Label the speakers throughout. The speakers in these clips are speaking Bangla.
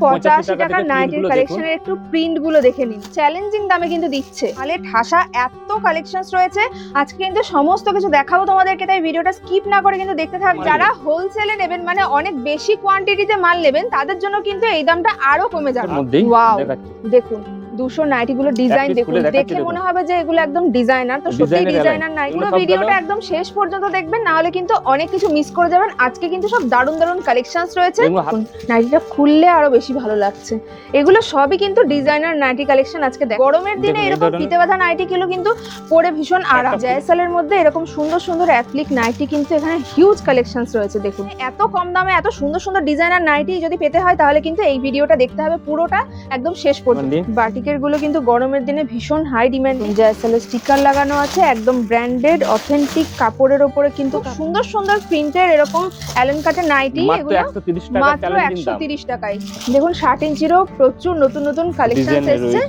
Speaker 1: 85 টাকার নাইটির কালেকশনের একটু প্রিন্ট গুলো দেখে নিন। চ্যালেঞ্জিং দামে কিন্তু দিচ্ছে, তাহলে ঠাসা এত কালেকশনস রয়েছে। আজকে কিন্তু সমস্ত কিছু দেখাবো তোমাদেরকে, তাই ভিডিওটা স্কিপ না করে কিন্তু দেখতে থাক। যারা হোলসেলে নেবেন, মানে অনেক বেশি কোয়ান্টিটিতে মাল নেবেন, তাদের জন্য কিন্তু এই দামটা আরো কমে যাবে। ওয়াও, দেখুন 200 নাইটি গুলো ডিজাইন দেখুন, দেখে মনে হবে যে এগুলো একদম ডিজাইনার। তো সত্যি ডিজাইনার নাইটি। পুরো ভিডিওটা একদম শেষ পর্যন্ত দেখবেন, না হলে কিন্তু অনেক কিছু মিস করে যাবেন। আজকে কিন্তু সব দারুণ দারুণ কালেকশনস রয়েছে। নাইটিটা খুললে আরো বেশি ভালো লাগছে। এগুলো সবই কিন্তু ডিজাইনার নাইটি কালেকশন। আজকে গরমের দিনে এরকম ফিতে বাঁধা নাইটি গুলো কিন্তু পরে ভীষণ আরাম। জয়সালের মধ্যে এরকম সুন্দর সুন্দর অ্যাপ্লিক নাইটি কিন্তু এখানে হিউজ কালেকশনস রয়েছে। দেখুন এত কম দামে এত সুন্দর সুন্দর ডিজাইনার নাইটি যদি পেতে হয়, তাহলে কিন্তু এই ভিডিওটা দেখতে হবে পুরোটা একদম শেষ পর্যন্ত। বাটিকের গুলো কিন্তু গরমের দিনে ভীষণ হাই ডিমান্ড। জয়সালের স্টিকার লাগানো আছে, একদম ব্র্যান্ডেড অথেন্টিক কাপড়ের উপরে কিন্তু সুন্দর সুন্দর প্রিন্টের এরকম অ্যালেন কাটের নাইটি। এগুলো মাত্র 130 টাকায়। দেখুন 60 ইঞ্চিরও প্রচুর নতুন নতুন কালেকশন এসেছে।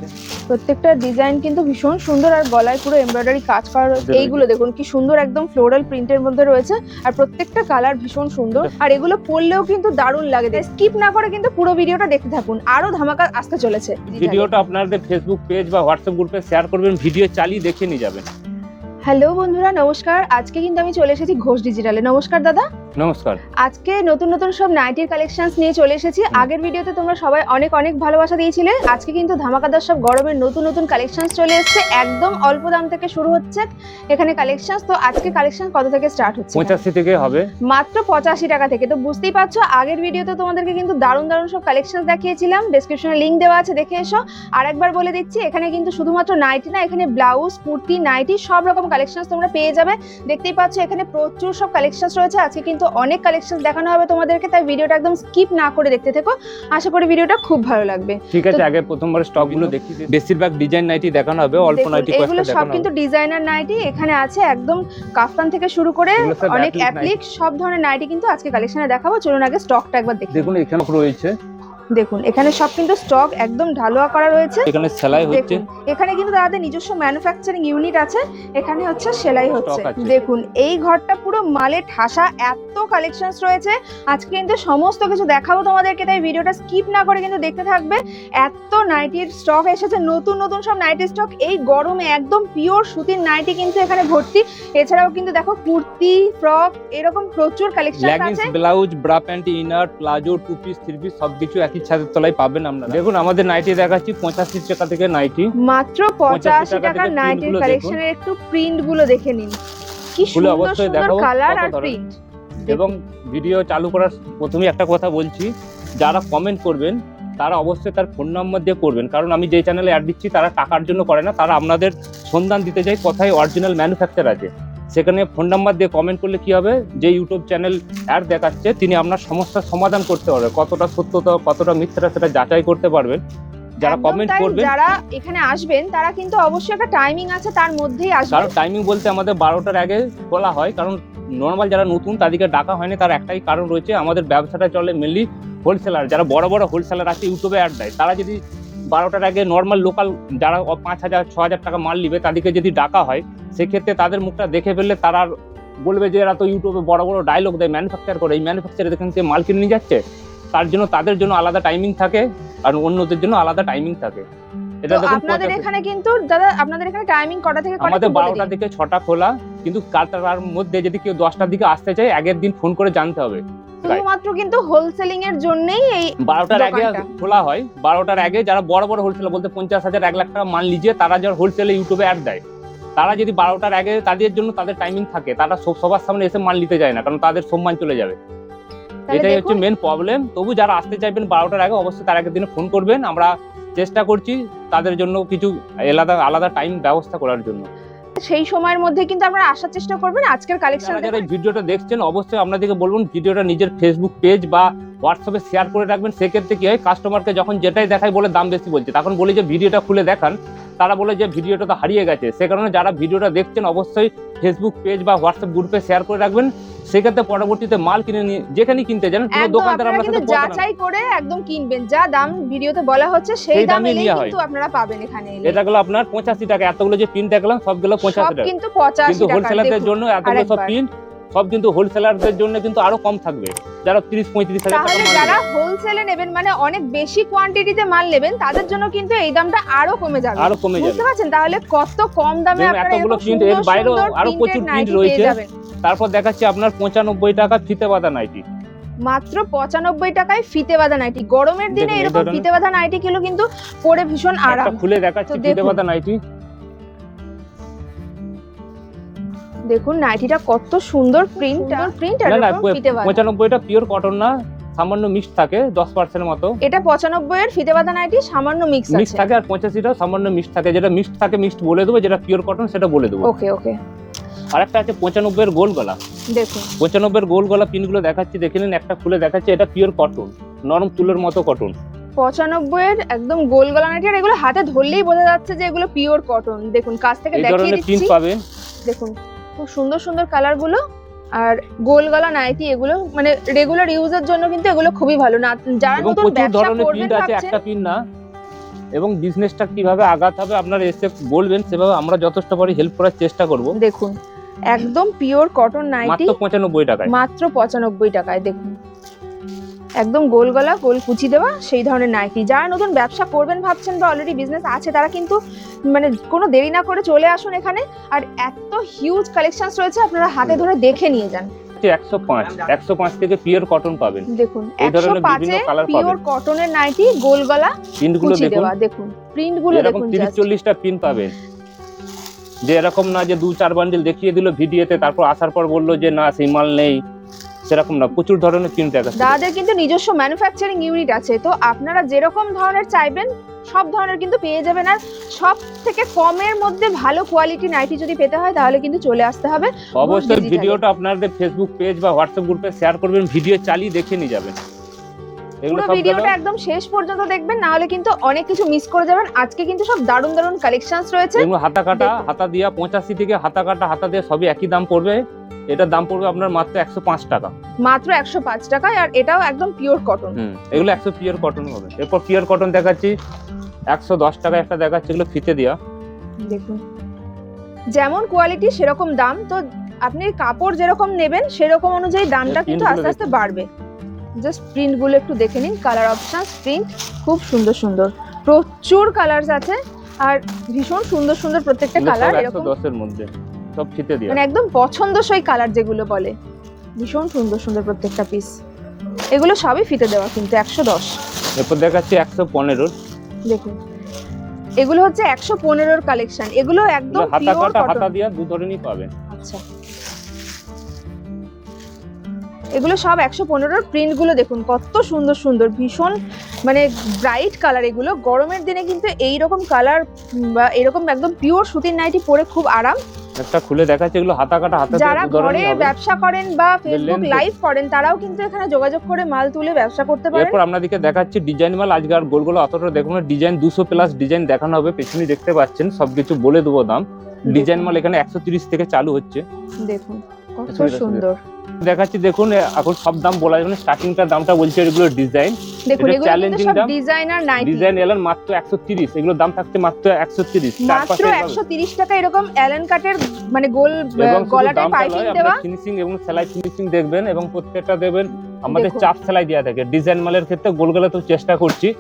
Speaker 1: প্রত্যেকটা ডিজাইন কিন্তু ভীষণ সুন্দর, আর গলায় পুরো এমব্রয়ডারি কাজ করা রয়েছে। এইগুলো দেখুন কি সুন্দর, একদম ফ্লোরাল প্রিন্টের মধ্যে রয়েছে, আর প্রত্যেকটা কালার ভীষণ সুন্দর। আর এগুলো পরলেও কিন্তু দারুণ লাগে। স্কিপ না করে কিন্তু পুরো ভিডিওটা দেখতে থাকুন, আরো ধামাকা আসতে চলেছে।
Speaker 2: ভিডিওটা আপনাদের ফেসবুক পেজ বা হোয়াটসঅ্যাপ গ্রুপে শেয়ার করবেন, ভিডিও চালিয়ে দেখে নিয়ে যাবেন।
Speaker 1: হ্যালো বন্ধুরা, নমস্কার। আজকে কিন্তু আমি চলে এসেছি ঘোষ ডিজিটালে। নমস্কার দাদা।
Speaker 2: নমস্কার।
Speaker 1: আজকে নতুন নতুন সব নাইটির কালেকশনস নিয়ে চলে এসেছি। আগের ভিডিওতে তোমরা সবাই অনেক অনেক ভালোবাসা দিয়েছিলে। আজকে কিন্তু ধামাকাদার সব গরমের নতুন নতুন কালেকশনস চলে এসেছে। একদম অল্প দাম থেকে শুরু হচ্ছে এখানে কালেকশনস। তো আজকে কালেকশন কত থেকে স্টার্ট হচ্ছে?
Speaker 2: 85 থেকে হবে,
Speaker 1: মাত্র 85 টাকা থেকে। তো বুঝতেই পারছো, আগের ভিডিওতে তোমাদেরকে কিন্তু দারুণ দারুণ সব কালেকশনস দেখিয়েছিলাম। ডেসক্রিপশনে লিংক দেওয়া আছে, দেখে এসো। আর একবার বলে দিচ্ছি, এখানে কিন্তু শুধুমাত্র নাইটি না, এখানে ব্লাউজ, কুর্তি, নাইটি সব রকম কালেকশনস তোমরা পেয়ে যাবে। দেখতেই পাচ্ছ এখানে প্রচুর সব কালেকশনস রয়েছে। আজকে কিন্তু অনেক কালেকশন দেখানো হবে তোমাদেরকে, তাই ভিডিওটা একদম স্কিপ না করে দেখতে থেকো। আশা করি ভিডিওটা খুব ভালো লাগবে।
Speaker 2: ঠিক আছে, আগে প্রথমবার স্টক গুলো দেখি। বেশিরভাগ ডিজাইন নাইটি দেখানো হবে, অল্প নাইটি কয়েকটা
Speaker 1: এগুলো সব কিন্তু ডিজাইনার নাইটি। এখানে আছে একদম কাফতান থেকে শুরু করে অনেক অ্যাপ্লিক সব ধরনের নাইটি কিন্তু আজকে কালেকশনে দেখাবো। চলুন আগে স্টকটা একবার দেখি।
Speaker 2: দেখুন এখানে রয়েছে,
Speaker 1: দেখুন এখানে সব কিন্তু স্টক একদম ঢালুয়া করা রয়েছে।
Speaker 2: এখানে সেলাই হচ্ছে।
Speaker 1: এখানে কিন্তু তাদের নিজস্ব ম্যানুফ্যাকচারিং ইউনিট আছে, এখানে হচ্ছে সেলাই হচ্ছে। দেখুন এই ঘরটা পুরো মালে ঠাসা, এত কালেকশনস রয়েছে। আজকে কিন্তু সমস্ত কিছু দেখাবো তোমাদেরকে, তাই ভিডিওটা স্কিপ না করে কিন্তু দেখতে থাকবে। এত নাইটির স্টক এসেছে, নতুন নতুন সব নাইটির স্টক। এই গরমে একদম পিওর সুতির নাইটি কিন্তু এখানে ভর্তি। এছাড়াও কিন্তু দেখো কুর্তি, ফ্রক, এরকম প্রচুর কালেকশন আছে।
Speaker 2: Blouse, bra pant, inner, palazzo, two piece, three piece সবকিছু একই ছাদের তলায় পাবেন আপনারা। দেখুন আমাদের নাইটি দেখাচ্ছি 85 টাকা থেকে নাইটি।
Speaker 1: মাত্র 85 টাকার নাইটির কালেকশনের একটু প্রিন্ট গুলো দেখে নিন, কি সুন্দর সুন্দর কালার আর প্রিন্ট।
Speaker 2: এবং ভিডিও চালু করার প্রথমেই একটা কথা বলছি, যারা কমেন্ট করবেন তারা অবশ্যই তার ফোন নাম্বার দিয়ে করবেন, কারণ আমি যে চ্যানেলে অ্যাড দিচ্ছি তারা টাকার জন্য করে না, তারা আপনাদের সন্ধান দিতে যায় কোথায় অরিজিনাল ম্যানুফ্যাকচার আছে। সেখানে ফোন নাম্বার দিয়ে কমেন্ট করলে কি হবে, যে ইউটিউব চ্যানেল অ্যাড দেখাচ্ছে তিনি আপনার সমস্যার সমাধান করতে পারবেন, কতটা সত্যতা কতটা মিথ্যা সেটা যাচাই করতে পারবেন। যারা কমেন্ট করবেন,
Speaker 1: যারা এখানে আসবেন তারা কিন্তু অবশ্যই একটা টাইমিং আছে, তার মধ্যেই আসবেন।
Speaker 2: কারণ টাইমিং বলতে আমাদের 12টার আগে খোলা হয়, কারণ নর্মাল যারা নতুন তাদেরকে ডাকা হয়নি। তার একটাই কারণ রয়েছে, আমাদের ব্যবসাটা চলে মেনলি হোলসেলার, যারা বড় বড় হোলসেলার আছে ইউটিউবে অ্যাড দেয়, তারা যদি 12টার আগে নর্মাল লোকাল যারা 5,000-6,000 টাকা মাল নিবে তাদেরকে যদি ডাকা হয়, সেক্ষেত্রে তাদের মুখটা দেখে ফেললে তারা বলবে যে এরা তো ইউটিউবে বড় বড় ডায়লগ দেয়, ম্যানুফ্যাকচার করে, এই ম্যানুফ্যাকচার এখান থেকে মাল কিনে নিয়ে যাচ্ছে। তার জন্য তাদের জন্য আলাদা টাইমিং থাকে, আর অন্যদের জন্য আলাদা টাইমিং থাকে।
Speaker 1: এটা দেখুন আপনাদের এখানে কিন্তু দাদা, আপনাদের এখানে টাইমিং কটা থেকে কটা?
Speaker 2: আমাদের 12টা থেকে 6টা খোলা, কিন্তু তার মধ্যে যদি কেউ 10টার দিকে আসতে চায় আগের দিন ফোন করে জানতে হবে।
Speaker 1: শুধুমাত্র কিন্তু হোলসেলিং এর জন্যই এই
Speaker 2: 12টার আগে খোলা হয়। 12টার আগে যারা বড় বড় হোলসেলার বলতে 50,000-1 লাখ টাকা মাল নিয়ে তারা যারা হোলসেলে ইউটিউবে অ্যাড দেয়, তারা যদি 12টার আগে, তাদের জন্য তাদের টাইমিং থাকে, তারা সবার সামনে এসে মাল নিতে যায় না, কারণ তাদের সম্মান চলে যাবে। এটাই হচ্ছে মেন প্রবলেম। তবু যারা আসতে চাইবেন 12টার আগে, অবশ্যই তার আগের দিনে ফোন করবেন। আমরা চেষ্টা করছি তাদের জন্য কিছু আলাদা টাইম ব্যবস্থা করার জন্য।
Speaker 1: সেই সময়ের মধ্যে কিন্তু আপনারা আসার চেষ্টা করবেন। আজকের কালেকশন
Speaker 2: যারা এই ভিডিওটা দেখছেন অবশ্যই আপনাদেরকে বলবেন ভিডিওটা নিজের ফেসবুক পেজ বা হোয়াটসঅ্যাপে শেয়ার করে রাখবেন। সেক্ষেত্রে কি হয়, কাস্টমারকে যখন যেটাই দেখায় বলে দাম বেশি বলছে, তখন বলি যে ভিডিওটা খুলে দেখান, তারা বলে যে ভিডিওটা তো হারিয়ে গেছে। সে কারণে যারা ভিডিওটা দেখছেন অবশ্যই ফেসবুক পেজ বা হোয়াটসঅ্যাপ গ্রুপে শেয়ার করে রাখবেন। সেক্ষেত্রে পরবর্তীতে মাল কিনে নিয়ে যেখানে কিনতে যান, কোনো দোকানদার আপনার সাথে
Speaker 1: যাচাই করে একদম কিনবেন, যা দাম ভিডিওতে বলা হচ্ছে সেই দামেই কিন্তু আপনারা পাবেন এখানে।
Speaker 2: এটা হলো আপনার 85 টাকা। এতগুলো যে প্রিন্ট দেখলাম সবগুলো 85 টাকা,
Speaker 1: কিন্তু 85 টাকা।
Speaker 2: কিন্তু হোলসেলারদের জন্য এতগুলো সব প্রিন্ট সব কিন্তু হোলসেলারদের জন্য কিন্তু আরো কম থাকবে, যারা 30-35 হাজার টাকা
Speaker 1: তাহলে
Speaker 2: মাল
Speaker 1: যারা
Speaker 2: নেবে।
Speaker 1: হোলসেলে নেবেন মানে অনেক বেশি কোয়ান্টিটিতে মাল নেবেন তাদের জন্য কিন্তু এই দামটা আরো কমে যাবে।
Speaker 2: আরো কমে যাবে।
Speaker 1: বুঝতে পারছেন তাহলে কত কম দামে
Speaker 2: যেমন
Speaker 1: আপনারা
Speaker 2: এতগুলো
Speaker 1: এরকম
Speaker 2: print,
Speaker 1: সুন্দর
Speaker 2: এর বাইরেও
Speaker 1: সুন্দর
Speaker 2: আরো প্রচুর
Speaker 1: প্রিন্টেড
Speaker 2: print
Speaker 1: নাইটি
Speaker 2: রয়েছে।
Speaker 1: পেয়ে যাবেন।
Speaker 2: তারপর দেখাচ্ছি আপনার 95 টাকা ফিতে বাঁধা নাইটি।
Speaker 1: মাত্র 95 টাকায় ফিতে বাঁধা নাইটি। গরমের দিনে
Speaker 2: দেখুন, এই
Speaker 1: এরকম
Speaker 2: ধরনের-
Speaker 1: ফিতে বাঁধা নাইটি গুলো কিন্তু পরে ভীষণ
Speaker 2: একটা
Speaker 1: আরাম।
Speaker 2: খুলে দেখাচ্ছি
Speaker 1: তো
Speaker 2: ফিতে
Speaker 1: দেখুন।
Speaker 2: বাঁধা নাইটি।
Speaker 1: দেখুন নাইটিটা কত সুন্দর প্রিন্ট আর
Speaker 2: না না,
Speaker 1: এরকম ফিতে বাঁধা।
Speaker 2: 95টা পিওর কটন না, সামান্য মিক্স থাকে 10% মতো
Speaker 1: এটা 95 এর ফিতে বাঁধা নাইটি সামান্য মিক্স
Speaker 2: মিক্স
Speaker 1: আছে।
Speaker 2: থাকে, আর 85টা সামান্য মিক্স থাকে। যেটা মিক্স থাকে মিক্স বলে দেবো, যেটা পিওর কটন সেটা বলে দেবো।
Speaker 1: ওকে ওকে
Speaker 2: আর একটা আছে 95 এর গোল গলা।
Speaker 1: দেখুন
Speaker 2: 95 এর গোল গলা পিনগুলো দেখাচ্ছি, দেখে নিন। একটা খুলে দেখাচ্ছি, এটা পিওর কটন, নরম তুলোর মতো কটন।
Speaker 1: 95 এর একদম গোল গলা নাইটি। আর এগুলো হাতে ধরলেই বোঝা যাচ্ছে যে এগুলো পিওর কটন। দেখুন কাছ থেকে
Speaker 2: এই
Speaker 1: দেখিয়ে
Speaker 2: ধরনের প্রিন্ট
Speaker 1: দিচ্ছি।
Speaker 2: পাবেন।
Speaker 1: দেখুন খুব সুন্দর সুন্দর কালার গুলো। আর গোল গলা নাইটি এগুলো মানে রেগুলার ইউজের জন্য কিন্তু এগুলো খুবই ভালো। না যারা
Speaker 2: এবং
Speaker 1: নতুন
Speaker 2: প্রচুর
Speaker 1: ব্যবসা
Speaker 2: ধরনের
Speaker 1: করবেন
Speaker 2: প্রিন্ট আছে,
Speaker 1: ভাবছেন,
Speaker 2: একটা প্রিন্ট না। এবং বিজনেসটা কিভাবে আগাতে হবে আপনারা এসে বলবেন, সেভাবে আমরা যথেষ্ট পারি হেল্প করার চেষ্টা করব।
Speaker 1: দেখুন একদম পিওর কটন নাইটি
Speaker 2: মাত্র 95 টাকায়।
Speaker 1: মাত্র 95 টাকায়। দেখুন একদম গোল গলা গোল কুচি দেওয়া সেই ধরনের নাইটি। যারা নতুন ব্যবসা করবেন ভাবছেন বা অলরেডি বিজনেস আছে তারা কিন্তু মানে কোনো দেরি না করে চলে আসুন এখানে। আর এত হিউজ কালেকশনস রয়েছে, আপনারা হাতে ধরে দেখে নিয়ে যান।
Speaker 2: 105 থেকে পিওর কটন পাবেন।
Speaker 1: দেখুন
Speaker 2: এই ধরনের
Speaker 1: 105
Speaker 2: বিভিন্ন
Speaker 1: এ
Speaker 2: কালার
Speaker 1: পিওর
Speaker 2: পাবেন।
Speaker 1: কটনের নাইটি গোল গলা
Speaker 2: প্রিন্টগুলো
Speaker 1: কুচি
Speaker 2: দেখুন,
Speaker 1: দেওয়া। দেখুন প্রিন্ট গুলো
Speaker 2: এরকম
Speaker 1: দেখুন
Speaker 2: 30-40টা প্রিন্ট পাবেন। যে এরকম না যে 2-4 বান্ডিল দেখিয়ে দিল ভিডিওতে, তারপর আসার পর বললো যে না সেই মাল নেই, সেরকম না। প্রচুর ধরনের প্রিন্ট দেখাচ্ছে।
Speaker 1: দাদাদের কিন্তু নিজস্ব ম্যানুফ্যাকচারিং ইউনিট আছে, তো আপনারা যেরকম ধরনের চাইবেন সব ধরনের কিন্তু পেয়ে যাবেন। আর সব থেকে কমের মধ্যে ভালো কোয়ালিটি নাইটি যদি পেতে হয় তাহলে কিন্তু চলে আসতে হবে।
Speaker 2: অবশ্যই
Speaker 1: Digital-এ।
Speaker 2: ভিডিওটা আপনাদের ফেসবুক পেজ বা হোয়াটসঅ্যাপ গ্রুপে শেয়ার করবেন, ভিডিও চালিয়ে দেখে নিয়ে যাবেন। এগুলো
Speaker 1: পুরো
Speaker 2: সব
Speaker 1: ভিডিওটা একদম শেষ পর্যন্ত দেখবেন, না হলে কিন্তু অনেক কিছু মিস করে যাবেন। আজকে কিন্তু সব দারুণ দারুণ কালেকশনস রয়েছে।
Speaker 2: এগুলো হাতা কাটা,
Speaker 1: দেখুন।
Speaker 2: হাতা দিয়া 85 থেকে হাতা কাটা হাতা দিয়ে সবই একই দাম পড়বে। এটার দাম পড়বে আপনার মাত্র 105 টাকা।
Speaker 1: মাত্র 105 টাকায়। আর এটাও একদম পিওর কটন।
Speaker 2: এগুলো 100 পিওর কটন হবে। এরপর পিওর কটন দেখাচ্ছি 110 টাকা একটা দেখাচ্ছি, এগুলো ফিতে দেওয়া।
Speaker 1: দেখুন যেমন কোয়ালিটি সেরকম দাম। তো আপনি কাপড় যেরকম নেবেন সেরকম অনুযায়ী দামটা
Speaker 2: এই
Speaker 1: কিন্তু
Speaker 2: printগুলো
Speaker 1: আস্তে আস্তে বাড়বে। জাস্ট প্রিন্ট গুলো একটু দেখে নিন। কালার অপশন প্রিন্ট খুব সুন্দর সুন্দর, প্রচুর কালার্স আছে। আর ভীষণ সুন্দর সুন্দর প্রত্যেকটা
Speaker 2: এগুলো
Speaker 1: কালার
Speaker 2: সব
Speaker 1: এরকম
Speaker 2: 110 এর মধ্যে, সব ফিতে দেওয়া।
Speaker 1: মানে একদম পছন্দসই কালার যেগুলো বলে। ভীষণ সুন্দর সুন্দর প্রত্যেকটা পিস। এগুলো সবই ফিতে দেওয়া কিন্তু 110।
Speaker 2: এরপর দেখাচ্ছি 115।
Speaker 1: দেখুন এগুলো হচ্ছে 115 এর কালেকশন। এগুলো একদম
Speaker 2: হাতা
Speaker 1: পিওর
Speaker 2: কাটা হাতা
Speaker 1: কটন।
Speaker 2: দিয়া দু ধরনেরই পাবেন।
Speaker 1: আচ্ছা এগুলো সব 115 এর প্রিন্ট গুলো দেখুন কত সুন্দর সুন্দর, ভীষণ মানে ব্রাইট কালার। এগুলো গরমের দিনে কিন্তু এইরকম কালার বা এরকম একদম পিওর সুতির নাইটি পরে খুব আরাম।
Speaker 2: একটা খুলে দেখাচ্ছি, এগুলো হাতা কাটা হাতা দিয়া
Speaker 1: যারা
Speaker 2: দু ধরনেরই
Speaker 1: ঘরে
Speaker 2: হবে।
Speaker 1: ব্যবসা করেন বা ফেসবুক
Speaker 2: length-
Speaker 1: লাইভ করেন তারাও কিন্তু এখানে যোগাযোগ করে মাল তুলে ব্যবসা করতে পারেন।
Speaker 2: এরপর আপনাদেরকে দেখাচ্ছি ডিজাইন মাল। আজকে আর গোলগুলো অতটা দেখুন না, ডিজাইন 200 প্লাস ডিজাইন দেখানো হবে। পেছনে দেখতে পাচ্ছেন, সবকিছু বলে দেবো দাম। ডিজাইন মাল এখানে 130 থেকে চালু হচ্ছে।
Speaker 1: দেখুন কত
Speaker 2: সুন্দর,
Speaker 1: সুন্দর।
Speaker 2: দেখাচ্ছি দেখুন, এখন সব দাম বলা যাবে না, স্টার্টিংটার দামটা বলছি। এগুলো ডিজাইন,
Speaker 1: দেখুন
Speaker 2: এটা
Speaker 1: এগুলো কিন্তু
Speaker 2: challenging
Speaker 1: সব
Speaker 2: দাম।
Speaker 1: Designer nightie.
Speaker 2: ডিজাইন এলেন মাত্র 130, এগুলোর দাম থাকছে মাত্র 130।
Speaker 1: মাত্র 130 টাকা। এরকম অ্যালেন কাটের মানে গোল গলাটায় পাইপিং দেওয়া।
Speaker 2: ফিনিশিং এবং সেলাই ফিনিশিং দেখবেন, এবং প্রত্যেকটা দেবেন আমাদের
Speaker 1: দেখুন।
Speaker 2: চাপ সেলাই দেওয়া থাকে। ডিজাইন মালের ক্ষেত্রে গোল গলা তো চেষ্টা করছি।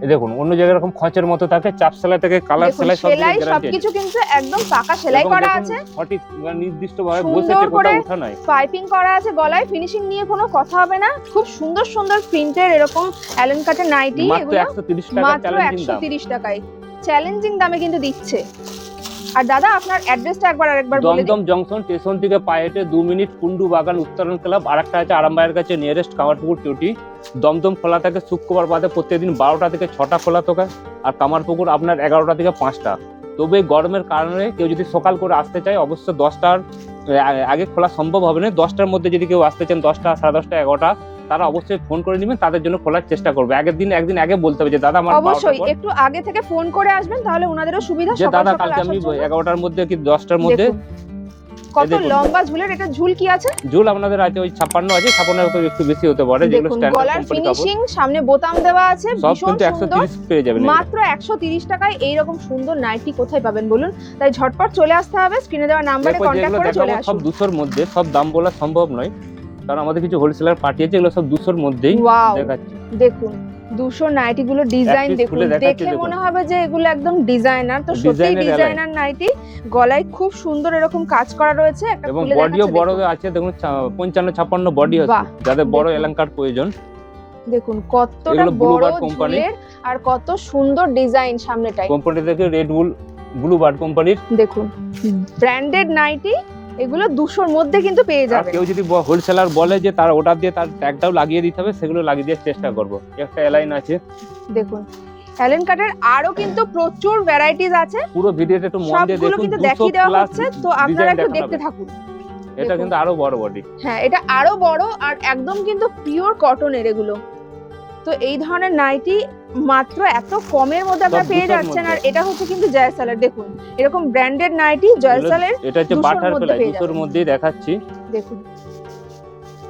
Speaker 2: এই দেখুন অন্য জায়গায় এরকম খঁচের মতো থাকে, চাপ সেলাই থেকে কালার
Speaker 1: দেখুন
Speaker 2: সেলাই সব
Speaker 1: সেলাই
Speaker 2: গ্যারান্টি আছে।
Speaker 1: সবকিছু কিন্তু একদম পাকা সেলাই করা আছে।
Speaker 2: সঠিক নির্দিষ্ট ভাবে
Speaker 1: সুন্দর
Speaker 2: বসেছে,
Speaker 1: করে
Speaker 2: কোথাও উঠা নাই।
Speaker 1: পাইপিং করা আছে গলায়। ফিনিশিং নিয়ে কোনো কথা হবে না। খুব সুন্দর সুন্দর প্রিন্টের এরকম অ্যালেন কাটের নাইটি।
Speaker 2: মাত্র
Speaker 1: এগুলো
Speaker 2: 130 টাকা
Speaker 1: মাত্র
Speaker 2: চ্যালেঞ্জিং দাম।
Speaker 1: 130 টাকায় চ্যালেঞ্জিং দামে কিন্তু দিচ্ছে। আর দাদা আপনার অ্যাড্রেসটা আরেকবার বলে দিন।
Speaker 2: দমদম জংশন স্টেশন থেকে পায়ে হেঁটে 2 মিনিট কুন্ডু বাগান উত্তরণ ক্লাব। আরেকটা আছে আরামবাগের কাছে নিয়ারেস্ট কামারপুকুর চটি। দমদম খোলা থাকে শুক্রবার বাদে প্রত্যেকদিন 12টা থেকে 6টা খোলা থাকে। আর কামারপুকুর আপনার 11টা থেকে 5টা। তবে গরমের কারণে কেউ যদি সকাল করে আসতে চায় অবশ্য 10টার আগে খোলা সম্ভব হবে না। 10টার মধ্যে যদি কেউ আসতে চান 10টা, 10:30, 11টা, তারা অবশ্যই ফোন করে নেবেন, তাদের জন্য খোলার চেষ্টা করবে। একদিন আগে বলতে হবে যে দাদা আমার
Speaker 1: অবশ্যই একটু আগে থেকে ফোন করে আসবেন, তাহলে ওনাদেরও সুবিধা।
Speaker 2: যে
Speaker 1: সকাল
Speaker 2: দাদা
Speaker 1: সকাল
Speaker 2: কালকে
Speaker 1: আসার
Speaker 2: আমি
Speaker 1: জন্য।
Speaker 2: 11টার মধ্যে কি 10টার মধ্যে।
Speaker 1: দেখুন, কত
Speaker 2: দেখুন।
Speaker 1: লম্বা ঝুলের, এটা ঝুল কি আছে?
Speaker 2: ঝুল আপনাদের আছে ওই 56 আছে, 56 তো একটু বেশি হতে পারে, যেগুলো
Speaker 1: দেখুন
Speaker 2: স্ট্যান্ডার্ড
Speaker 1: গলার
Speaker 2: কোম্পানি কাপড়
Speaker 1: ফিনিশিং, সামনে বোতাম দেওয়া আছে,
Speaker 2: সব
Speaker 1: ভীষণ
Speaker 2: কিন্তু
Speaker 1: সুন্দর।
Speaker 2: 130 পেয়ে যাবেন।
Speaker 1: মাত্র 130 টাকায় এইরকম সুন্দর নাইটি কোথায় পাবেন বলুন? তাই ঝটপট চলে আসতে হবে, স্ক্রিনে দেওয়া নাম্বারে
Speaker 2: এরপর
Speaker 1: কন্ট্যাক্ট
Speaker 2: যেগুলো
Speaker 1: করে চলে
Speaker 2: দেখাবো সব
Speaker 1: আসুন।
Speaker 2: 200 এর মধ্যে, সব দাম বলা সম্ভব নয়, কারণ আমাদের কিছু হোলসেলার পার্টি আছে, এগুলো সব 200 এর মধ্যেই
Speaker 1: ওয়াও,
Speaker 2: দেখাচ্ছি।
Speaker 1: দেখুন 200 নাইটি গুলো ডিজাইন
Speaker 2: piece
Speaker 1: দেখুন,
Speaker 2: খুলে দেখাচ্ছি,
Speaker 1: দেখে
Speaker 2: দেখুন।
Speaker 1: মনে হবে যে এগুলো একদম ডিজাইনার। তো সত্যি
Speaker 2: ডিজাইনের এলাই।
Speaker 1: ডিজাইনার নাইটি, গলায় খুব সুন্দর এরকম কাজ করা রয়েছে। একটা
Speaker 2: এবং
Speaker 1: খুলে
Speaker 2: বডিও
Speaker 1: দেখাচ্ছে
Speaker 2: বড়
Speaker 1: দেখুন।
Speaker 2: আছে, দেখুন 55-56 বডি আছে,
Speaker 1: বাহ,
Speaker 2: যাদের বড়
Speaker 1: দেখুন।
Speaker 2: এলাকার প্রয়োজন।
Speaker 1: দেখুন কতটা
Speaker 2: এগুলো
Speaker 1: বড়
Speaker 2: Bluebird company।
Speaker 1: ঝুলের আর কত সুন্দর ডিজাইন সামনেটাই।
Speaker 2: কোম্পানি থেকে রেড বুল ব্লুবার্ড কোম্পানির।
Speaker 1: দেখুন ব্র্যান্ডেড নাইটি, এগুলো 200 এর মধ্যে কিন্তু পেয়ে
Speaker 2: আর
Speaker 1: যাবেন।
Speaker 2: কেউ যদি হোলসেলার বলে যে তার অর্ডার দিয়ে তার ট্যাগটাও লাগিয়ে দিতে হবে, সেগুলো লাগিয়ে দেওয়ার চেষ্টা করব। একটা এলাইন আছে,
Speaker 1: দেখুন অ্যালেন কাটের আরো কিন্তু প্রচুর ভ্যারাইটিস আছে,
Speaker 2: পুরো ভিডিওটা একটু মন দিয়ে
Speaker 1: সবগুলো
Speaker 2: দেখুন।
Speaker 1: কিন্তু
Speaker 2: 200
Speaker 1: দেখিয়ে দেওয়া
Speaker 2: প্লাস
Speaker 1: হচ্ছে, তো আপনারা একটু দেখতে থাকুন।
Speaker 2: এটা
Speaker 1: দেখুন।
Speaker 2: কিন্তু আরো বড় বডি।
Speaker 1: হ্যাঁ, এটা আরো বড় আর একদম কিন্তু পিওর কটনের এগুলো। তো এই ধরনের নাইটি মাত্র এত কমের মধ্যে আপনারা
Speaker 2: সব
Speaker 1: পেয়ে
Speaker 2: 200 এর
Speaker 1: যাচ্ছেন। আর
Speaker 2: মধ্যে।
Speaker 1: এটা হচ্ছে কিন্তু জয়সালের, দেখুন এরকম ব্র্যান্ডেড নাইটি জয়সালের
Speaker 2: এটা হচ্ছে
Speaker 1: 200
Speaker 2: বাটার
Speaker 1: মধ্যে
Speaker 2: ফ্লাই,
Speaker 1: পেয়ে
Speaker 2: 200 এর
Speaker 1: যাবেন।
Speaker 2: মধ্যেই দেখাচ্ছি।
Speaker 1: দেখুন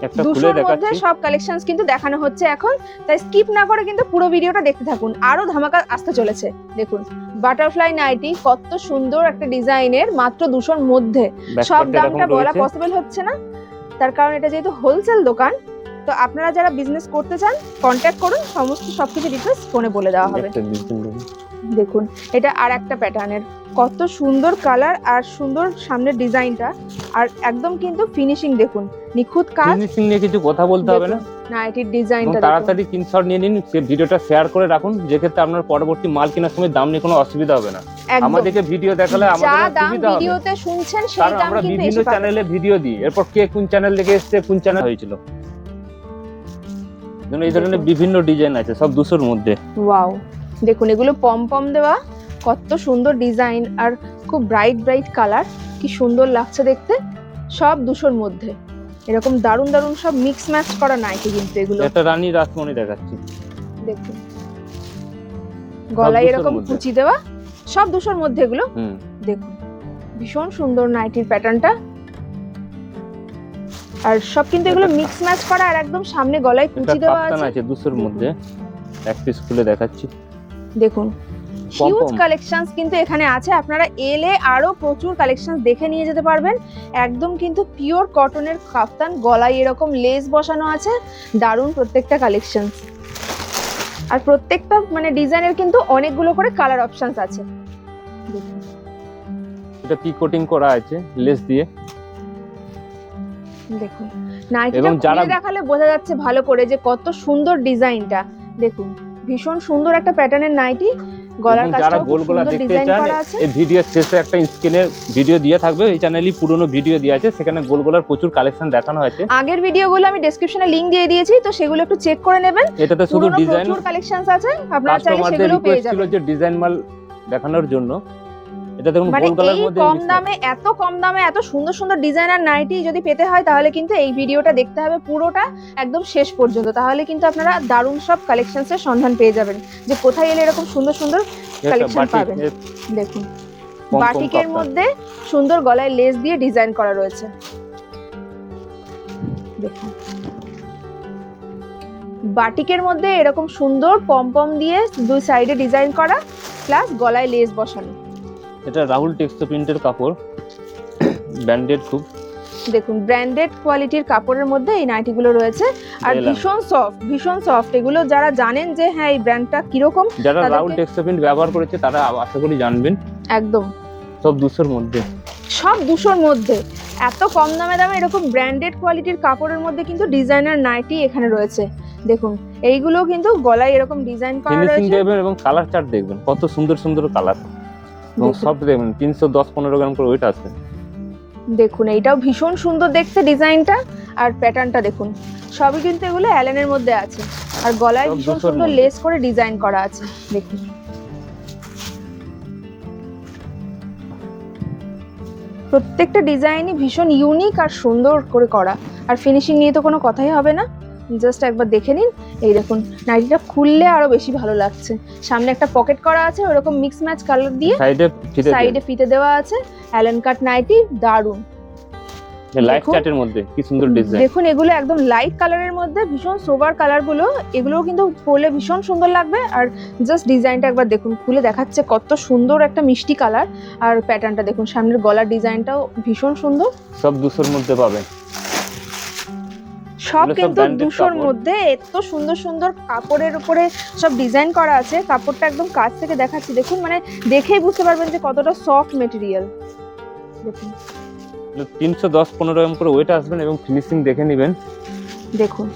Speaker 2: একটা
Speaker 1: 200
Speaker 2: খুলে
Speaker 1: এর মধ্যে
Speaker 2: দেখাচ্ছি।
Speaker 1: সব কালেকশনস কিন্তু দেখানো হচ্ছে এখন, তাই স্কিপ না করে কিন্তু পুরো ভিডিওটা দেখতে থাকুন, আরো ধামাকা আসতে চলেছে। দেখুন বাটারফ্লাই নাইটি কত সুন্দর একটা ডিজাইনের, মাত্র 200 এর মধ্যে। সব
Speaker 2: ব্যাকপার্টটা এরকম
Speaker 1: দামটা বলা
Speaker 2: রয়েছে।
Speaker 1: পসিবল হচ্ছে না, তার কারণ এটা যেহেতু হোলসেল দোকান। তো আপনারা যারা বিজনেস করতে চান কন্ট্যাক্ট করুন, সমস্ত সবকিছু ডিটেইলস ফোনে বলে দেওয়া হবে।
Speaker 2: একটা ডিজাইন।
Speaker 1: দেখুন এটা আর একটা প্যাটার্নের, কত সুন্দর কালার আর সুন্দর সামনের ডিজাইনটা, আর একদম কিন্তু ফিনিশিং দেখুন, নিখুঁত কাজ।
Speaker 2: ফিনিশিং নিয়ে কিছু কথা বলতে হবে না,
Speaker 1: নাইটির
Speaker 2: এবং
Speaker 1: ডিজাইনটা দেখুন।
Speaker 2: তাড়াতাড়ি স্ক্রিনশট নিয়ে নিন, সে ভিডিওটা শেয়ার করে রাখুন, যে ক্ষেত্রে আপনার পরবর্তী মাল কেনার সময় দাম নিয়ে কোনো অসুবিধা হবে না।
Speaker 1: একদম
Speaker 2: আমাদেরকে ভিডিও দেখালে
Speaker 1: যা
Speaker 2: আমাদের
Speaker 1: দাম
Speaker 2: সুবিধা হবে,
Speaker 1: ভিডিওতে শুনছেন সেই
Speaker 2: কারণ
Speaker 1: দাম
Speaker 2: আমরা
Speaker 1: কিন্তু
Speaker 2: বিভিন্ন
Speaker 1: এসে পাবেন।
Speaker 2: চ্যানেলে ভিডিও দিই, এরপর কে কোন চ্যানেল থেকে এসেছে, কোন চ্যানেল হয়েছিল। এই ধরনের
Speaker 1: দেখুন।
Speaker 2: বিভিন্ন ডিজাইন আছে, সব 200 এর মধ্যে।
Speaker 1: ওয়াও, দেখুন এগুলো পম পম দেওয়া, কত সুন্দর ডিজাইন আর খুব ব্রাইট ব্রাইট কালার, কি সুন্দর লাগছে দেখতে। সব 200 এর মধ্যে, এরকম দারুন দারুন সব মিক্স ম্যাচ করা নাইটি কিন্তু এগুলো।
Speaker 2: একটা রানী রাসমণি দেখাচ্ছি।
Speaker 1: দেখুন গলায়
Speaker 2: 200 এর
Speaker 1: এরকম
Speaker 2: মধ্যে।
Speaker 1: কুচি দেওয়া, সব 200 এর মধ্যে এগুলো।
Speaker 2: হুম,
Speaker 1: দেখুন ভীষণ সুন্দর নাইটির প্যাটার্নটা, আর সব কিন্তু এগুলো মিক্স ম্যাচ করা, আর একদম সামনে গলায়
Speaker 2: এটা
Speaker 1: কুচি দেওয়া
Speaker 2: কাপ্তান
Speaker 1: আছে।
Speaker 2: আছে 200 এর
Speaker 1: দেখুন।
Speaker 2: মধ্যে, এক পিস খুলে দেখাচ্ছি।
Speaker 1: দেখুন
Speaker 2: পম
Speaker 1: হিউজ
Speaker 2: পম।
Speaker 1: কালেকশনস কিন্তু এখানে আছে, আপনারা এলে আরো প্রচুর কালেকশনস দেখে নিয়ে যেতে পারবেন। একদম কিন্তু পিওর কটনের কাফতান, গলায় এরকম লেস বসানো আছে, দারুণ প্রত্যেকটা কালেকশনস। আর প্রত্যেকটা মানে ডিজাইনের কিন্তু অনেকগুলো করে কালার অপশনস আছে। দেখুন
Speaker 2: এটা কি কোটিং করা আছে লেস দিয়ে।
Speaker 1: দেখুন নাইটিটা
Speaker 2: এবং যারা-
Speaker 1: খুলে দেখালে বোঝা যাচ্ছে ভালো করে যে কত সুন্দর ডিজাইনটা। দেখুন ভীষণ সুন্দর একটা প্যাটার্নের নাইটি, গলার
Speaker 2: এবং যারা
Speaker 1: কাজটাও খুব
Speaker 2: গোলগোলা
Speaker 1: সুন্দর
Speaker 2: দেখতে
Speaker 1: ডিজাইন
Speaker 2: চান,
Speaker 1: করা আছে।
Speaker 2: এই ভিডিওর শেষে একটা স্ক্রিনে ভিডিও দিয়ে থাকবে, এই চ্যানেলই পুরনো ভিডিও দিয়ে আছে, সেখানে গোলগোলার প্রচুর কালেকশন দেখানো হয়েছে।
Speaker 1: আগের ভিডিওগুলো আমি ডেসক্রিপশনে লিংক দিয়ে দিয়েছি, তো সেগুলো একটু চেক করে নেবেন।
Speaker 2: এটাতে শুধু
Speaker 1: পুরনো
Speaker 2: ডিজাইন,
Speaker 1: প্রচুর কালেকশনস আছে, আপনারা চাইলে
Speaker 2: কাস্টমারদের
Speaker 1: সেগুলো পেয়ে
Speaker 2: রিকোয়েস্ট ছিল
Speaker 1: যাবেন।
Speaker 2: যে ডিজাইন মাল দেখানোর জন্য। এটা দেখুন
Speaker 1: মানে
Speaker 2: গোলগোলার
Speaker 1: এই
Speaker 2: মধ্যে
Speaker 1: কম
Speaker 2: mix
Speaker 1: দামে, এত কম দামে এত সুন্দর সুন্দর ডিজাইনার নাইটি যদি পেতে হয়, তাহলে কিন্তু এই ভিডিওটা দেখতে হবে পুরোটা একদম শেষ পর্যন্ত, তাহলে কিন্তু আপনারা দারুণ সব কালেকশনস এর সন্ধান পেয়ে যাবেন, যে কোথায় এলে এরকম সুন্দর সুন্দর
Speaker 2: একটা
Speaker 1: collection
Speaker 2: বাটিক,
Speaker 1: পাবেন। দেখুন
Speaker 2: পম
Speaker 1: বাটিকের
Speaker 2: কাপ্তান।
Speaker 1: মধ্যে সুন্দর গলায় লেস দিয়ে ডিজাইন করা রয়েছে। দেখুন বাটিকের মধ্যে এরকম সুন্দর পম পম দিয়ে দুই সাইডে ডিজাইন করা, প্লাস গলায় লেস বসানো।
Speaker 2: এটা রাহুল টেক্সটো প্রিন্টের কাপড়, ব্র্যান্ডেড খুব।
Speaker 1: দেখুন ব্র্যান্ডেড কোয়ালিটির কাপড়ের মধ্যে এই নাইটিগুলো রয়েছে, আর
Speaker 2: এলাম।
Speaker 1: ভীষণ সফট, ভীষণ সফট। এগুলো যারা জানেন যে হ্যাঁ এই ব্র্যান্ডটা কিরকম,
Speaker 2: যারা
Speaker 1: তাদেরকে-
Speaker 2: রাহুল টেক্সটো প্রিন্ট ব্যবহার করেছে তারা আশা করি জানবেন।
Speaker 1: একদম
Speaker 2: সব 200 এর মধ্যে।
Speaker 1: সব 200 এর মধ্যে, এত কম দামে এরকম ব্র্যান্ডেড কোয়ালিটির কাপড়ের মধ্যে কিন্তু ডিজাইনার নাইটি এখানে রয়েছে। দেখুন এইগুলো কিন্তু গলায় এরকম ডিজাইন করা
Speaker 2: ফিনিশিং
Speaker 1: রয়েছে।
Speaker 2: দেখবেন এবং কালার চার্ট দেখবেন, কত সুন্দর সুন্দর কালার, এবং
Speaker 1: দেখুন।
Speaker 2: সব দেখবেন 310-15 গ্রাম করে ওয়েট আছে।
Speaker 1: দেখুন এইটাও ভীষণ সুন্দর দেখতে ডিজাইনটা, আর প্যাটার্নটা দেখুন, সবই কিন্তু এগুলো অ্যালেনের মধ্যে আছে, আর গলায়
Speaker 2: সব
Speaker 1: ভীষণ
Speaker 2: 200 এর
Speaker 1: সুন্দর
Speaker 2: মধ্যে।
Speaker 1: লেস করে ডিজাইন করা আছে। দেখুন প্রত্যেকটা ডিজাইনই ভীষণ ইউনিক আর সুন্দর করে করা, আর ফিনিশিং নিয়ে তো কোনো কথাই হবে না, জাস্ট একবার দেখে নিন। এই দেখুন নাইটিটা খুললে আরো বেশি ভালো লাগছে, সামনে একটা পকেট করা আছে ওরকম মিক্স ম্যাচ কালার দিয়ে,
Speaker 2: সাইডে ফিতে
Speaker 1: সাইডে ফিতে দেওয়া আছে, অ্যালেন কাট নাইটি, দারুন।
Speaker 2: লাইট
Speaker 1: দেখুন।
Speaker 2: চার্টের মধ্যে কি সুন্দর ডিজাইন।
Speaker 1: দেখুন এগুলো একদম লাইট কালারের মধ্যে ভীষণ সোবার কালার গুলো, এগুলোও কিন্তু পরলে ভীষণ সুন্দর লাগবে। আর জাস্ট ডিজাইনটা একবার দেখুন, খুলে দেখাচ্ছে কত সুন্দর একটা মিষ্টি কালার। আর প্যাটার্নটা দেখুন, সামনের গলার ডিজাইনটাও ভীষণ সুন্দর।
Speaker 2: সব 200 এর মধ্যে পাবেন,
Speaker 1: সব
Speaker 2: এগুলো সব
Speaker 1: কিন্তু
Speaker 2: branded
Speaker 1: 200-র
Speaker 2: কাপড়।
Speaker 1: মধ্যে এত সুন্দর সুন্দর কাপড়ের উপরে সব ডিজাইন করা আছে। কাপড়টা একদম কাছ থেকে দেখাচ্ছি দেখুন, মানে দেখেই বুঝতে পারবেন যে কতটা সফট মেটেরিয়াল। দেখুন
Speaker 2: 310-15 গ্রাম করে ওয়েট আসবেন এবং ফিনিশিং দেখে নেবেন।
Speaker 1: দেখুন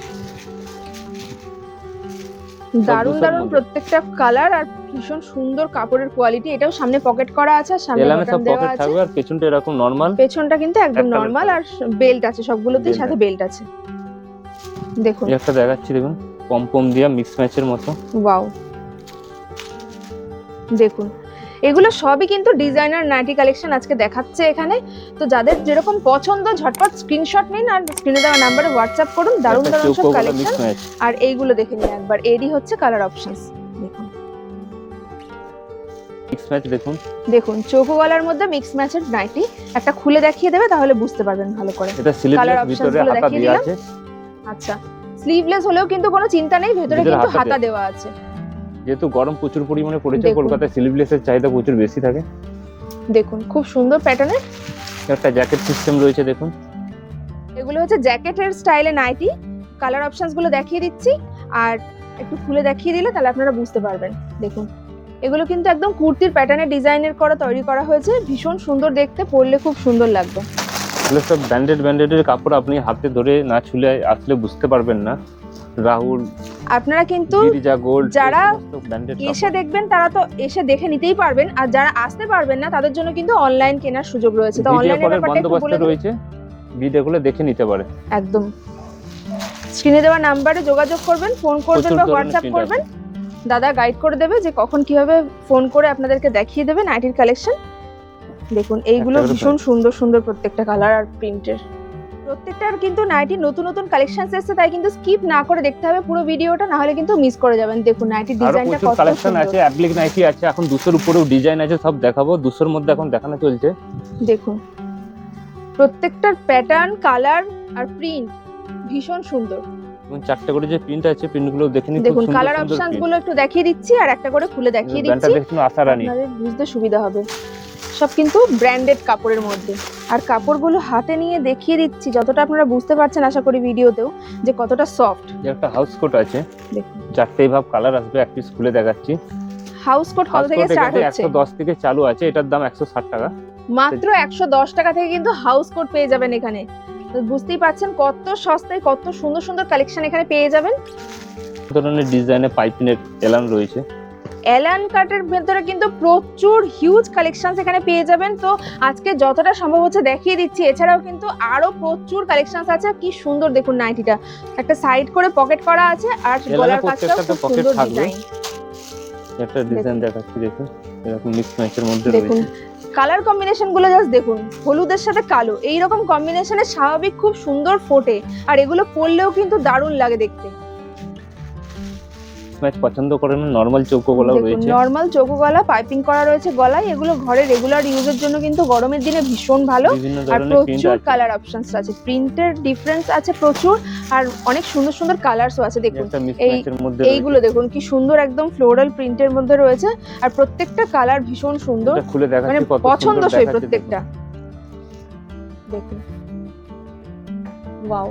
Speaker 1: দারুণ
Speaker 2: 200-র
Speaker 1: দারুণ
Speaker 2: মধ্যে।
Speaker 1: প্রত্যেকটা কালার আর ভীষণ সুন্দর কাপড়ের কোয়ালিটি। এটাও সামনে পকেট করা আছে, আর সামনে
Speaker 2: এলানে
Speaker 1: বাটন
Speaker 2: সব
Speaker 1: দেওয়া
Speaker 2: পকেট
Speaker 1: আছে।
Speaker 2: থাকবে আর পেছনটা এরকম নরমাল।
Speaker 1: পেছনটা কিন্তু একদম
Speaker 2: একটা
Speaker 1: নরমাল,
Speaker 2: colour
Speaker 1: আর বেল্ট আছে সবগুলোতেই,
Speaker 2: Belt
Speaker 1: সাথে
Speaker 2: আছে।
Speaker 1: বেল্ট আছে। দেখুন
Speaker 2: একটা দেখাচ্ছি দেখুন, পম দিয়া মিক্স ম্যাচের মতো।
Speaker 1: ওয়াও, দেখুন এগুলো সবই কিন্তু ডিজাইনার নাইটি কালেকশন আজকে দেখাচ্ছে এখানে। তো যাদের যেরকম পছন্দ ঝটপট স্ক্রিনশট নিন আর স্ক্রিনে দেওয়া নাম্বারে হোয়াটসঅ্যাপ করুন। দারুণ
Speaker 2: একটা
Speaker 1: দারুণ সব
Speaker 2: চৌকো গলা
Speaker 1: কালেকশন।
Speaker 2: Mix match.
Speaker 1: আর এইগুলো দেখে নিন একবার, এরই হচ্ছে কালার অপশনস। দেখুন
Speaker 2: মিক্স ম্যাচ দেখুন,
Speaker 1: দেখুন চৌকো গলার মধ্যে মিক্স ম্যাচের নাইটি। একটা খুলে দেখিয়ে দেবে, তাহলে বুঝতে পারবেন ভালো করে।
Speaker 2: এটা স্লিভলেস,
Speaker 1: options
Speaker 2: ভিতরে
Speaker 1: গুলো
Speaker 2: হাতা
Speaker 1: দেখিয়ে
Speaker 2: দেওয়া
Speaker 1: দিলাম।
Speaker 2: আছে।
Speaker 1: আচ্ছা, স্লিভলেস হলেও কিন্তু কোনো চিন্তা নেই, ভেতরে
Speaker 2: ভিতরে
Speaker 1: কিন্তু
Speaker 2: হাতা
Speaker 1: হাতা দেওয়া আছে।
Speaker 2: যেহেতু গরম প্রচুর পরিমাণে পড়েছে,
Speaker 1: দেখুন।
Speaker 2: কলকাতায় স্লিভলেসের চাহিদা প্রচুর বেশি থাকে।
Speaker 1: দেখুন খুব সুন্দর প্যাটার্নের।
Speaker 2: একটা জ্যাকেট সিস্টেম রয়েছে দেখুন।
Speaker 1: এগুলো হচ্ছে জ্যাকেটের স্টাইলে নাইটি। কালার অপশনস গুলো দেখিয়ে দিচ্ছি, আর একটু খুলে দেখিয়ে দিলে তাহলে আপনারা বুঝতে পারবেন। দেখুন এগুলো কিন্তু একদম কুর্তির প্যাটার্নের ডিজাইনের করা তৈরি করা হয়েছে, ভীষণ সুন্দর দেখতে, পরলে খুব সুন্দর লাগবে।
Speaker 2: এগুলো সব ব্র্যান্ডেডের কাপড়, আপনি হাতে ধরে না ছুলে আসলে বুঝতে পারবেন না। রাহুল,
Speaker 1: আপনারা কিন্তু
Speaker 2: গিরিজা গোল্ড,
Speaker 1: যারা
Speaker 2: ব্র্যান্ডেড
Speaker 1: এসে দেখবেন তারা তো এসে দেখে নিতেই পারবেন, আর যারা আসতে পারবেন না তাদের জন্য কিন্তু অনলাইন কেনার সুযোগ রয়েছে। তো
Speaker 2: ভিডিও
Speaker 1: অনলাইনের
Speaker 2: কলের
Speaker 1: ব্যাপারটা একটু
Speaker 2: বন্দোবস্ত
Speaker 1: বলে দিন।
Speaker 2: রয়েছে, ভিডিওগুলো দেখে নিতে পারে।
Speaker 1: একদম স্ক্রিনে দেওয়া নাম্বারে যোগাযোগ করবেন, ফোন করবেন
Speaker 2: প্রচুর
Speaker 1: বা
Speaker 2: ধরনের
Speaker 1: হোয়াটসঅ্যাপ
Speaker 2: print
Speaker 1: করবেন। দাদা গাইড করে দেবে যে কখন কিভাবে ফোন করে আপনাদেরকে দেখিয়ে দেবে নাইটির কালেকশন। দেখুন এইগুলো
Speaker 2: একটা করে
Speaker 1: ভীষণ সুন্দর সুন্দর প্রত্যেকটা কালার আর প্রিন্টের। প্রত্যেকটার কিন্তু নাইটির নতুন নতুন কালেকশন এসেছে, তাই কিন্তু স্কিপ না করে দেখতে হবে পুরো ভিডিওটা, না হলে কিন্তু মিস করে যাবেন। দেখুন নাইটির
Speaker 2: আরো
Speaker 1: ডিজাইনটা
Speaker 2: প্রচুর
Speaker 1: কত
Speaker 2: কালেকশন
Speaker 1: সুন্দর।
Speaker 2: আছে, অ্যাপ্লিক নাইটি আছে, এখন 200-র উপরেও ডিজাইন আছে, সব দেখাবো। 200-র মধ্যে এখন দেখানো চলছে।
Speaker 1: দেখুন প্রত্যেকটার প্যাটার্ন, কালার আর প্রিন্ট ভীষণ সুন্দর।
Speaker 2: এবং 4টে করে যে প্রিন্ট আছে, প্রিন্টগুলো দেখে নিন।
Speaker 1: দেখুন কালার অপশনস গুলো একটু দেখিয়ে দিচ্ছি, আর একটা করে খুলে দেখিয়ে
Speaker 2: ব্র্যান্ডটা
Speaker 1: দিচ্ছি,
Speaker 2: দেখুন, আশারানী।
Speaker 1: আপনাদের বুঝতে সুবিধা হবে। সব কিন্তু ব্র্যান্ডেড কাপড়ের মধ্যে, আর কাপড়গুলো হাতে নিয়ে দেখিয়ে দিচ্ছি যতটা আপনারা বুঝতে পারছেন আশা করি ভিডিওতেও, যে কতটা সফট।
Speaker 2: যে একটা হাউস কোট আছে,
Speaker 1: দেখুন
Speaker 2: 4টেই ভাব কালার আসবে, এক পিস খুলে দেখাচ্ছি।
Speaker 1: হাউস কোট কত
Speaker 2: হাউস
Speaker 1: থেকে
Speaker 2: কোট
Speaker 1: স্টার্ট হচ্ছে?
Speaker 2: 110 থেকে চালু আছে, এটার দাম 160 টাকা।
Speaker 1: মাত্র 110 টাকা থেকে কিন্তু হাউস কোট পেয়ে যাবেন এখানে। তো বুঝতেই পারছেন কত সস্তায় কত সুন্দর সুন্দর কালেকশন এখানে পেয়ে যাবেন।
Speaker 2: ধরনের ডিজাইনে পাইপিনের এলান রয়েছে।
Speaker 1: এলান কাটের ভেতরে কিন্তু প্রচুর হিউজ কালেকশন এখানে পেয়ে যাবেন। তো আজকে যতটা সম্ভব হচ্ছে দেখিয়ে দিচ্ছি, এছাড়াও কিন্তু আরো প্রচুর কালেকশন আছে। কি সুন্দর দেখুন নাইটিটা, একটা সাইড করে পকেট করা আছে, আর গলার কাজটাও খুব
Speaker 2: পকেট
Speaker 1: সুন্দর
Speaker 2: থাকবে।
Speaker 1: ডিজাইন।
Speaker 2: একটা ডিজাইন দেখাচ্ছি দেখুন, এরকম মিক্স ম্যাচের মধ্যে
Speaker 1: দেখুন
Speaker 2: রয়েছে।
Speaker 1: কালার কম্বিনেশন গুলো জাস্ট দেখুন, হলুদের সাথে কালো, এইরকম কম্বিনেশনে স্বাভাবিক খুব সুন্দর ফোটে, আর এগুলো পরলেও কিন্তু দারুণ লাগে দেখতে।
Speaker 2: ম্যাচ পছন্দ করেন, নরমাল চৌকো গলাও রয়েছে।
Speaker 1: নরমাল চৌকো গলা পাইপিং করা রয়েছে গলায়। এগুলো ঘরে রেগুলার ইউজের জন্য কিন্তু গরমের দিনে ভীষণ ভালো।
Speaker 2: বিভিন্ন
Speaker 1: আর
Speaker 2: ধরনের প্রিন্ট
Speaker 1: প্রচুর
Speaker 2: আছে।
Speaker 1: কালার অপশনস আছে, প্রিন্টের ডিফারেন্স আছে প্রচুর, আর অনেক সুন্দর সুন্দর কালারসও আছে। দেখুন
Speaker 2: একটা মিক্স
Speaker 1: এই
Speaker 2: ম্যাচের মধ্যে
Speaker 1: এইগুলো দেখুন কি সুন্দর, একদম ফ্লোরাল প্রিন্টের মধ্যে রয়েছে, আর প্রত্যেকটা কালার ভীষণ সুন্দর,
Speaker 2: এটা খুলে
Speaker 1: মানে
Speaker 2: দেখাচ্ছি কত সুন্দর
Speaker 1: পছন্দসই
Speaker 2: দেখাচ্ছে
Speaker 1: প্রত্যেকটা। দেখুন ওয়াও,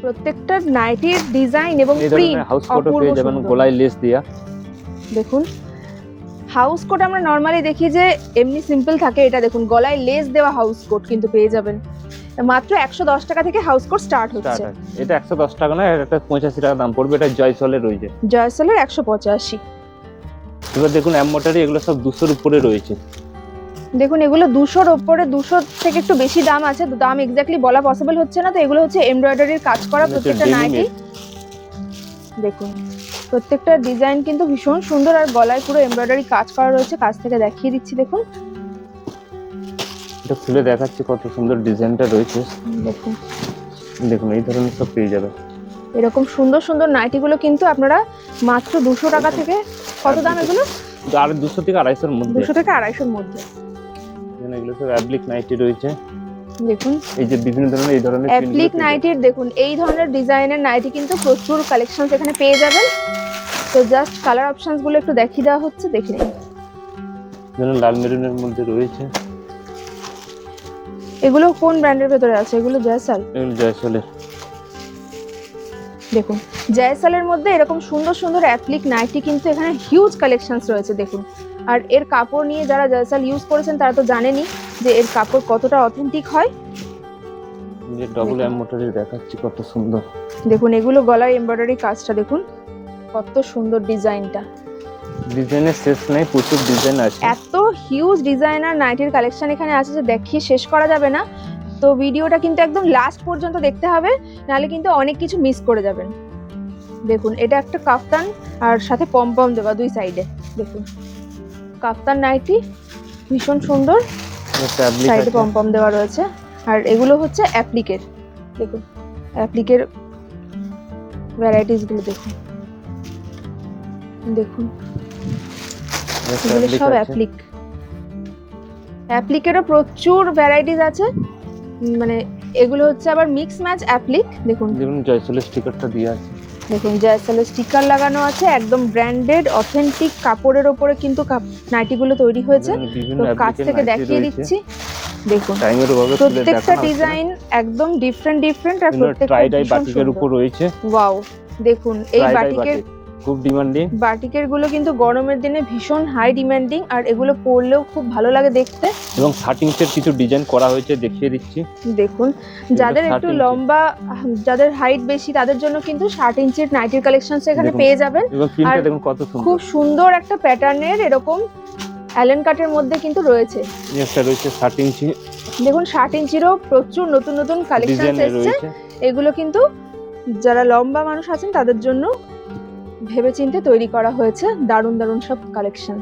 Speaker 1: প্রত্যেকটা নাইটির ডিজাইন এবং
Speaker 2: এই
Speaker 1: প্রিন্ট
Speaker 2: ধরনের হাউস কোটও
Speaker 1: অপূর্ব
Speaker 2: পেয়ে যাবেন,
Speaker 1: সুন্দর।
Speaker 2: গলায় লেস দেয়া।
Speaker 1: দেখুন হাউস কোট আমরা নরমালি দেখি যে এমনি সিম্পল থাকে, এটা দেখুন গলায় লেস দেওয়া হাউস কোট কিন্তু পেয়ে যাবেন। মাত্র 110 টাকা থেকে হাউস কোট স্টার্ট হচ্ছে।
Speaker 2: এটা 110 টাকা না, এটা 85 টাকা দাম পড়বে। এটা জয়সলের রয়েছে,
Speaker 1: জয়সলের 185।
Speaker 2: এবার দেখুন এমমোটারি, এগুলো সব 200-র উপরে রয়েছে।
Speaker 1: দেখুন এগুলো 200-র উপরে, 200 থেকে একটু বেশি দাম আছে, তো দাম এক্স্যাক্টলি বলা পসিবল হচ্ছে না। তো এগুলো হচ্ছে এমব্রয়ডারির কাজ করা প্রত্যেকটা নাইটি। দেখুন প্রত্যেকটা ডিজাইন কিন্তু ভীষণ সুন্দর, আর গলায় পুরো এমব্রয়ডারি কাজ করা রয়েছে। কাছ থেকে দেখিয়ে দিচ্ছি দেখুন।
Speaker 2: এটা খুলে দেখাচ্ছি কত সুন্দর ডিজাইনটা রয়েছে।
Speaker 1: দেখুন
Speaker 2: দেখুন এই ধরনের সব পেয়ে যাবে।
Speaker 1: এরকম সুন্দর সুন্দর নাইটিগুলো কিন্তু আপনারা মাত্র 200 টাকা থেকে, কত দাম এগুলো?
Speaker 2: আর 200 থেকে 250-র মধ্যে।
Speaker 1: 200 থেকে 250-র মধ্যে।
Speaker 2: এগুলো সব অ্যাপ্লিক নাইটি রয়েছে।
Speaker 1: দেখুন
Speaker 2: এই যে বিভিন্ন ধরনের এই ধরনের
Speaker 1: অ্যাপ্লিক নাইটির দেখুন এই ধরনের ডিজাইনের নাইটি কিন্তু প্রচুর কালেকশন এখানে পেয়ে যাবেন। তো জাস্ট কালার অপশনস গুলো একটু দেখিয়ে দেওয়া হচ্ছে, দেখে নিন।
Speaker 2: যেমন লাল মেরুনের মধ্যে রয়েছে।
Speaker 1: এগুলো কোন ব্র্যান্ডের ভেতরে আছে? এগুলো জয়সাল।
Speaker 2: এগুলো জয়সলের।
Speaker 1: দেখুন জয়সালের মধ্যে এরকম সুন্দর সুন্দর অ্যাপ্লিক নাইটি কিন্তু এখানে হিউজ কালেকশনস রয়েছে দেখুন। আর এর কাপড় নিয়ে যারা জয়সাল ইউজ করেছেন তারা তো জানেনই যে এর কাপড় কতটা অথেন্টিক হয়।
Speaker 2: যে ডবল এমব্রয়ডারি দেখাচ্ছি কত সুন্দর।
Speaker 1: দেখুন এগুলো গলায় এমব্রয়ডারি কাজটা দেখুন কত সুন্দর ডিজাইনটা।
Speaker 2: ডিজাইনের শেষ নাই, প্রচুর ডিজাইন আছে।
Speaker 1: এত হিউজ ডিজাইনার নাইটির কালেকশন এখানে আছে যে দেখিয়ে শেষ করা যাবে না। তো ভিডিওটা কিন্তু একদম লাস্ট পর্যন্ত দেখতে হবে, নাহলে কিন্তু অনেক কিছু মিস করে যাবেন। দেখুন এটা একটা কাফতান আর সাথে পমপম দেওয়া দুই সাইডে। দেখুন কাফতান নাইটি ভীষণ সুন্দর, সাইডে পমপম দেওয়া রয়েছে। আর এগুলো হচ্ছে অ্যাপ্লিকের। দেখুন অ্যাপ্লিকের ভ্যারাইটিস গুলো দেখুন, দেখুন এগুলো সব অ্যাপ্লিক। অ্যাপ্লিকেরও প্রচুর ভ্যারাইটিস আছে, মানে এগুলো হচ্ছে আবার মিক্স ম্যাচ অ্যাপ্লিক। দেখুন
Speaker 2: দেখুন জয়সলের স্টিকারটা দিয়ে আছে।
Speaker 1: দেখুন জয়সলের স্টিকার লাগানো আছে, একদম ব্র্যান্ডেড অথেন্টিক কাপড়ের ওপরে কিন্তু নাইটিগুলো তৈরি হয়েছে। তো কাছ থেকে দেখিয়ে দিচ্ছি দেখুন প্রত্যেকটা ডিজাইন একদম ডিফারেন্ট ডিফারেন্ট আর প্রত্যেকটা
Speaker 2: বাটিকের উপর রয়েছে।
Speaker 1: ওয়াও দেখুন এই বাটিকের
Speaker 2: খুব ডিমান্ডিং।
Speaker 1: বাটিকের গুলো কিন্তু গরমের দিনে ভীষণ হাই ডিমান্ডিং, আর এগুলো পরলেও খুব ভালো লাগে দেখতে।
Speaker 2: এবং 30 ইঞ্চের কিছু ডিজাইন করা হয়েছে, দেখিয়ে দিচ্ছি।
Speaker 1: দেখুন যাদের একটু লম্বা, যাদের হাইট বেশি তাদের জন্য কিন্তু 60 ইঞ্চির নাইটির কালেকশনস এখানে পেয়ে যাবেন।
Speaker 2: এবং প্রিন্টটা দেখুন কত সুন্দর,
Speaker 1: খুব সুন্দর একটা প্যাটার্নের এরকম অ্যালেন কাটের মধ্যে কিন্তু রয়েছে।
Speaker 2: এটা রয়েছে 60 ইঞ্চি।
Speaker 1: দেখুন 60 ইঞ্চিরও প্রচুর নতুন নতুন কালেকশনস এসেছে। এগুলো কিন্তু যারা লম্বা মানুষ আছেন তাদের জন্য ভেবেচিন্তে তৈরি করা হয়েছে দারুণ দারুণ সব কালেকশন।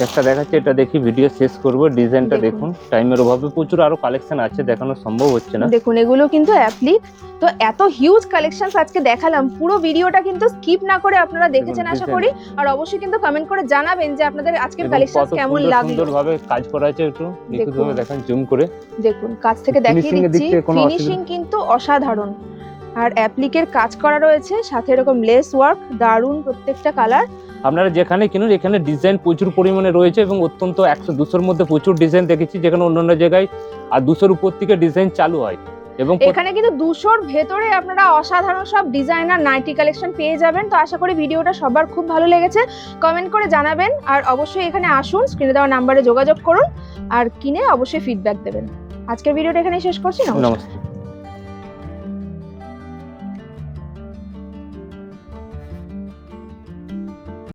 Speaker 2: একটা দেখাচ্ছে, এটা দেখি ভিডিও শেষ করব। ডিজাইনটা দেখুন, টাইমের অভাবে প্রচুর আরো কালেকশন আছে, দেখানো সম্ভব হচ্ছে না।
Speaker 1: দেখুন এগুলো কিন্তু অ্যাপ্লিক। তো এত হিউজ কালেকশনস আজকে দেখালাম, পুরো ভিডিওটা কিন্তু স্কিপ না করে আপনারা দেখেছেন আশা করি। আর অবশ্যই কিন্তু কমেন্ট করে জানাবেন যে আপনাদের আজকের কালেকশনস কেমন লাগলো।
Speaker 2: সুন্দরভাবে কাজ করা আছে, একটু নিখুঁতভাবে দেখেন জুম করে।
Speaker 1: দেখুন কাছ থেকে দেখিয়ে দিচ্ছি, ফিনিশিং কিন্তু অসাধারণ। আর অ্যাপ্লিকের কাজ করা রয়েছে, সাথে এরকম লেস ওয়ার্ক, দারুণ প্রত্যেকটা কালার।
Speaker 2: আপনারা যেখানে কিনুন এখানে ডিজাইন প্রচুর পরিমাণে রয়েছে এবং অত্যন্ত 100-200-র মধ্যে প্রচুর ডিজাইন দেখেছি, যেখানে অন্যান্য জায়গায় আর 200-র উপর থেকে ডিজাইন চালু হয়। এবং
Speaker 1: এখানে কিন্তু 200-র ভেতরে আপনারা অসাধারণ সব ডিজাইনার নাইটি কালেকশন পেয়ে যাবেন। তো আশা করি ভিডিওটা সবার খুব ভালো লেগেছে, কমেন্ট করে জানাবেন। আর অবশ্যই এখানে আসুন, স্ক্রিনে দেওয়া নাম্বারে যোগাযোগ করুন আর কিনে অবশ্যই ফিডব্যাক দেবেন। আজকের ভিডিওটা এখানেই শেষ করছি। নমস্কার।